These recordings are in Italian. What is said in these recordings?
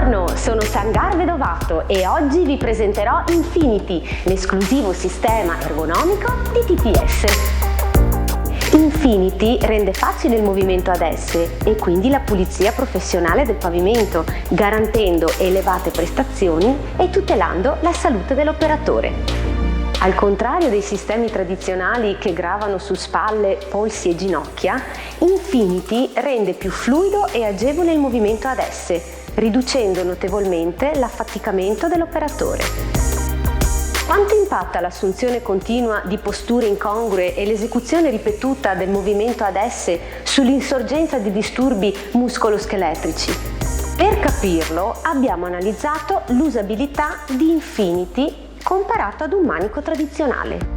Buongiorno, sono Sangar Vedovato e oggi vi presenterò Infinity, l'esclusivo sistema ergonomico di TTS. Infinity rende facile il movimento ad S e quindi la pulizia professionale del pavimento, garantendo elevate prestazioni e tutelando la salute dell'operatore. Al contrario dei sistemi tradizionali che gravano su spalle, polsi e ginocchia, Infinity rende più fluido e agevole il movimento ad S, riducendo notevolmente l'affaticamento dell'operatore. Quanto impatta l'assunzione continua di posture incongrue e l'esecuzione ripetuta del movimento ad S sull'insorgenza di disturbi muscoloscheletrici? Per capirlo abbiamo analizzato l'usabilità di Infinity comparato ad un manico tradizionale.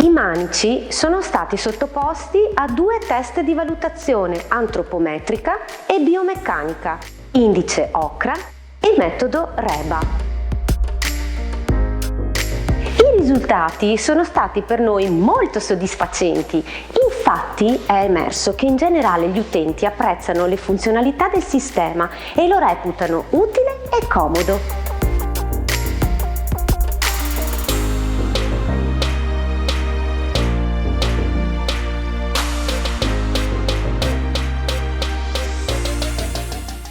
I manici sono stati sottoposti a due test di valutazione antropometrica e biomeccanica, indice OCRA e metodo REBA. I risultati sono stati per noi molto soddisfacenti, infatti è emerso che in generale gli utenti apprezzano le funzionalità del sistema e lo reputano utile e comodo.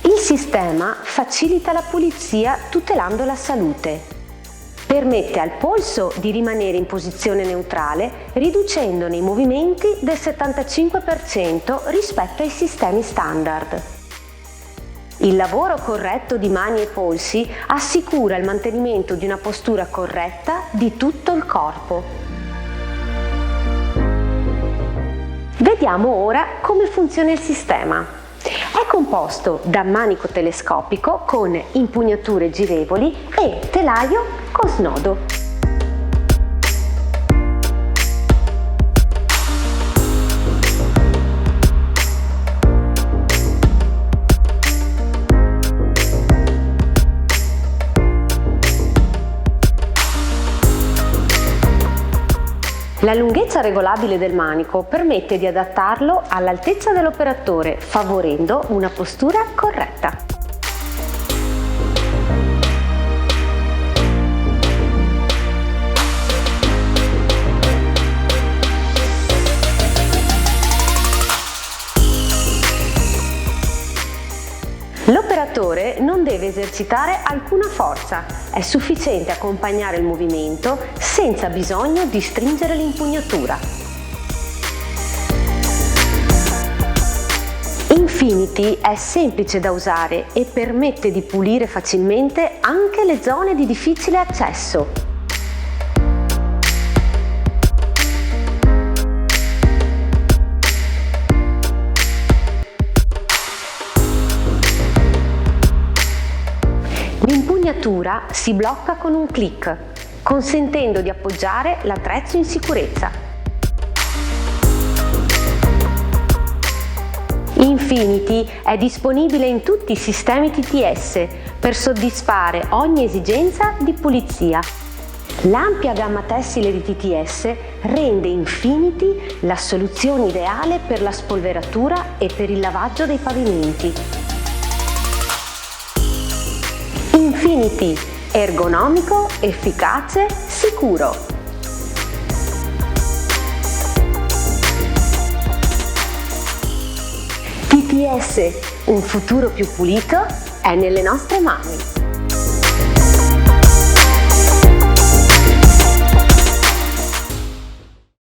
Il sistema facilita la pulizia tutelando la salute. Permette al polso di rimanere in posizione neutrale, riducendone i movimenti del 75% rispetto ai sistemi standard. Il lavoro corretto di mani e polsi assicura il mantenimento di una postura corretta di tutto il corpo. Vediamo ora come funziona il sistema. È composto da manico telescopico con impugnature girevoli e telaio con snodo. La lunghezza regolabile del manico permette di adattarlo all'altezza dell'operatore, favorendo una postura corretta. L'operatore non deve esercitare alcuna forza, è sufficiente accompagnare il movimento senza bisogno di stringere l'impugnatura. Infinity è semplice da usare e permette di pulire facilmente anche le zone di difficile accesso. L'impugnatura si blocca con un clic, consentendo di appoggiare l'attrezzo in sicurezza. Infinity è disponibile in tutti i sistemi TTS per soddisfare ogni esigenza di pulizia. L'ampia gamma tessile di TTS rende Infinity la soluzione ideale per la spolveratura e per il lavaggio dei pavimenti. Infinity, ergonomico, efficace, sicuro. TTS, un futuro più pulito è nelle nostre mani.